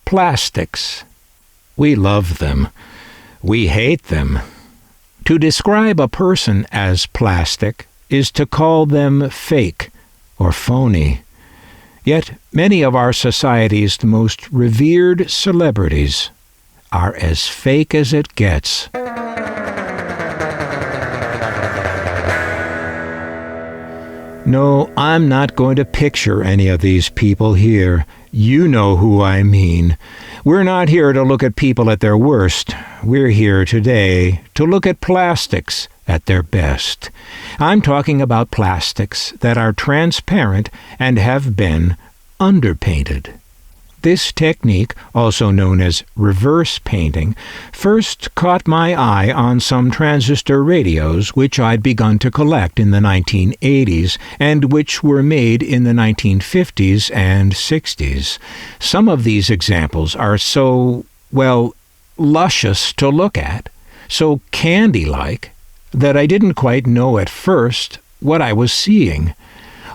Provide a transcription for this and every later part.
Plastics. We love them. We hate them. To describe a person as plastic is to call them fake or phony. Yet many of our society's most revered celebrities are as fake as it gets. No, I'm not going to picture any of these people here. You know who I mean. We're not here to look at people at their worst. We're here today to look at plastics at their best. I'm talking about plastics that are transparent and have been underpainted. This technique, also known as reverse painting, first caught my eye on some transistor radios which I'd begun to collect in the 1980s and which were made in the 1950s and 60s. Some of these examples are so, luscious to look at, so candy-like, that I didn't quite know at first what I was seeing.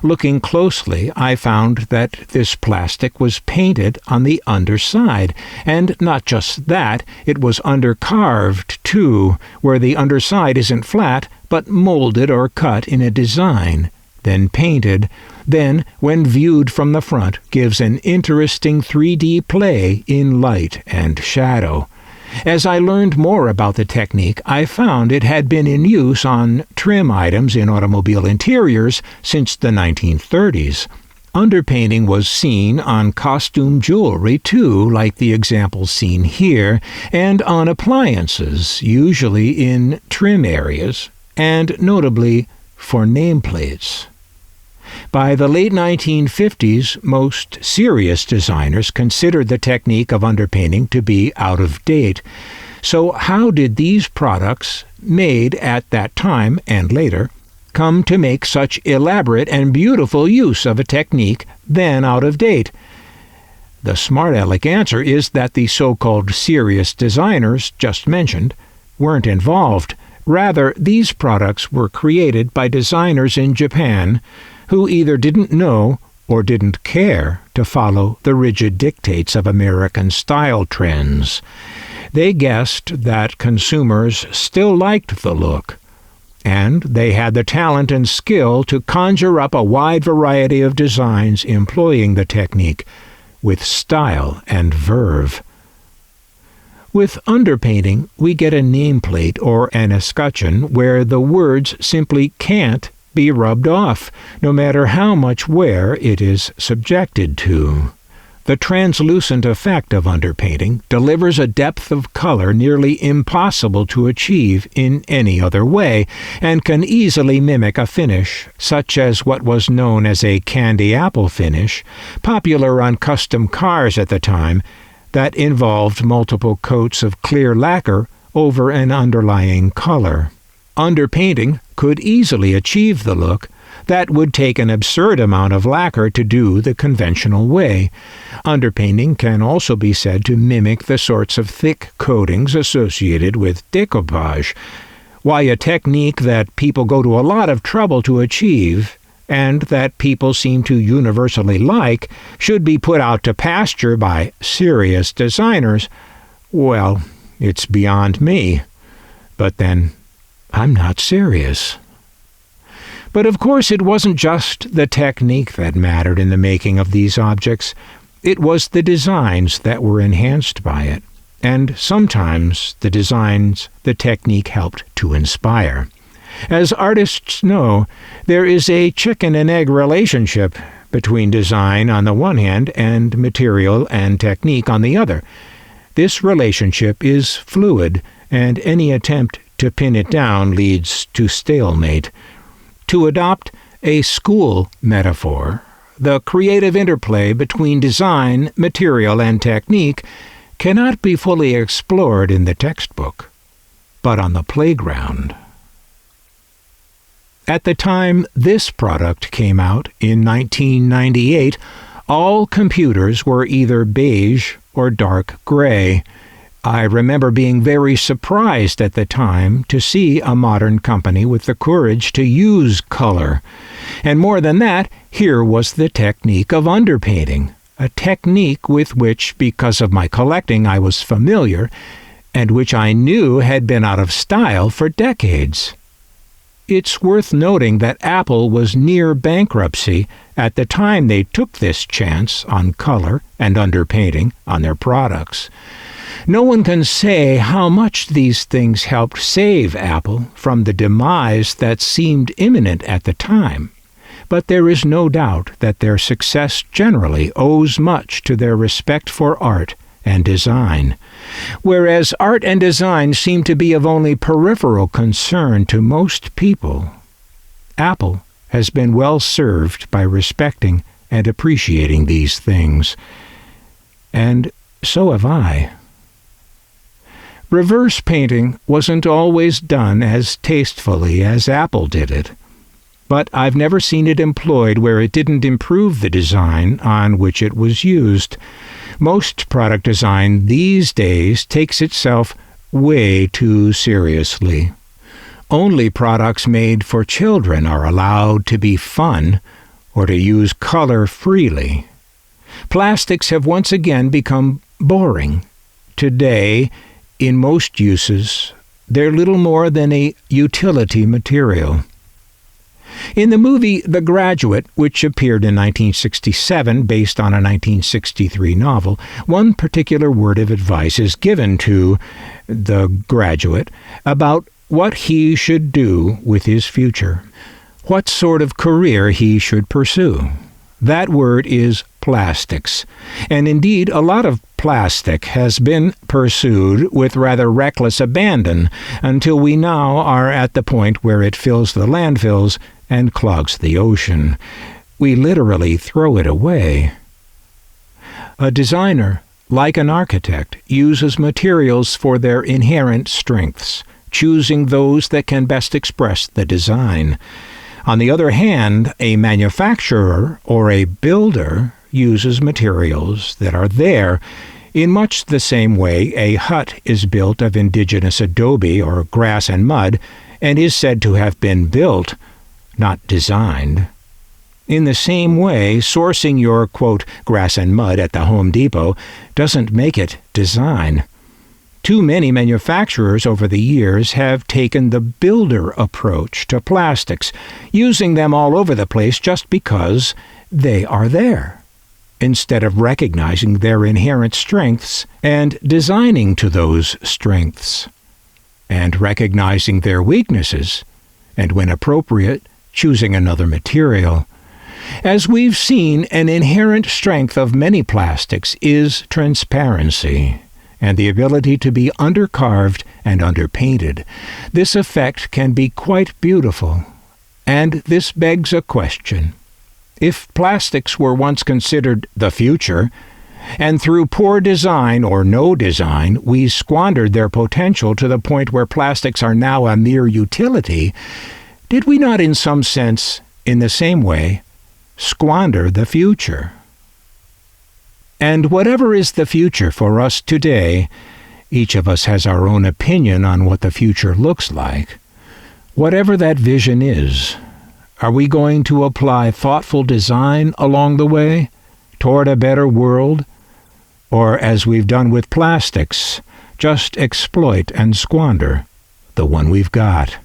Looking closely, I found that this plastic was painted on the underside, and not just that, it was undercarved, too, where the underside isn't flat, but molded or cut in a design, then painted, then, when viewed from the front, gives an interesting 3D play in light and shadow. As I learned more about the technique, I found it had been in use on trim items in automobile interiors since the 1930s. Underpainting was seen on costume jewelry, too, like the examples seen here, and on appliances, usually in trim areas, and notably for nameplates. By the late 1950s, most serious designers considered the technique of underpainting to be out of date. So how did these products, made at that time and later, come to make such elaborate and beautiful use of a technique then out of date? The smart-aleck answer is that the so-called serious designers just mentioned weren't involved. Rather, these products were created by designers in Japan who either didn't know or didn't care to follow the rigid dictates of American style trends. They guessed that consumers still liked the look, and they had the talent and skill to conjure up a wide variety of designs employing the technique with style and verve. With underpainting, we get a nameplate or an escutcheon where the words simply can't be rubbed off, no matter how much wear it is subjected to. The translucent effect of underpainting delivers a depth of color nearly impossible to achieve in any other way, and can easily mimic a finish, such as what was known as a candy apple finish, popular on custom cars at the time, that involved multiple coats of clear lacquer over an underlying color. Underpainting could easily achieve the look that would take an absurd amount of lacquer to do the conventional way. Underpainting can also be said to mimic the sorts of thick coatings associated with decoupage. Why a technique that people go to a lot of trouble to achieve, and that people seem to universally like, should be put out to pasture by serious designers, well, it's beyond me. But then, I'm not serious. But of course it wasn't just the technique that mattered in the making of these objects. It was the designs that were enhanced by it, and sometimes the designs the technique helped to inspire. As artists know, there is a chicken and egg relationship between design on the one hand and material and technique on the other. This relationship is fluid, and any attempt to pin it down leads to stalemate. To adopt a school metaphor, the creative interplay between design, material, and technique cannot be fully explored in the textbook, but on the playground. At the time this product came out in 1998, all computers were either beige or dark gray. I remember being very surprised at the time to see a modern company with the courage to use color. And more than that, here was the technique of underpainting, a technique with which, because of my collecting, I was familiar, and which I knew had been out of style for decades. It's worth noting that Apple was near bankruptcy at the time they took this chance on color and underpainting on their products. No one can say how much these things helped save Apple from the demise that seemed imminent at the time. But there is no doubt that their success generally owes much to their respect for art and design, whereas art and design seem to be of only peripheral concern to most people. Apple has been well served by respecting and appreciating these things, and so have I. Reverse painting wasn't always done as tastefully as Apple did it, but I've never seen it employed where it didn't improve the design on which it was used. Most product design these days takes itself way too seriously. Only products made for children are allowed to be fun or to use color freely. Plastics have once again become boring. Today, in most uses, they're little more than a utility material. In the movie The Graduate, which appeared in 1967 based on a 1963 novel, one particular word of advice is given to the graduate about what he should do with his future, what sort of career he should pursue. That word is plastics, and indeed a lot of plastic has been pursued with rather reckless abandon until we now are at the point where it fills the landfills and clogs the ocean. We literally throw it away. A designer, like an architect, uses materials for their inherent strengths, choosing those that can best express the design. On the other hand, a manufacturer or a builder uses materials that are there in much the same way a hut is built of indigenous adobe or grass and mud and is said to have been built, not designed. In the same way, sourcing your, quote, grass and mud at the Home Depot doesn't make it design. Too many manufacturers over the years have taken the builder approach to plastics, using them all over the place just because they are there, instead of recognizing their inherent strengths and designing to those strengths, and recognizing their weaknesses, and when appropriate, choosing another material. As we've seen, an inherent strength of many plastics is transparency and the ability to be undercarved and underpainted. This effect can be quite beautiful, and this begs a question. If plastics were once considered the future, and through poor design or no design, we squandered their potential to the point where plastics are now a mere utility, did we not in some sense, in the same way, squander the future? And whatever is the future for us today, each of us has our own opinion on what the future looks like. Whatever that vision is, are we going to apply thoughtful design along the way toward a better world? Or, as we've done with plastics, just exploit and squander the one we've got?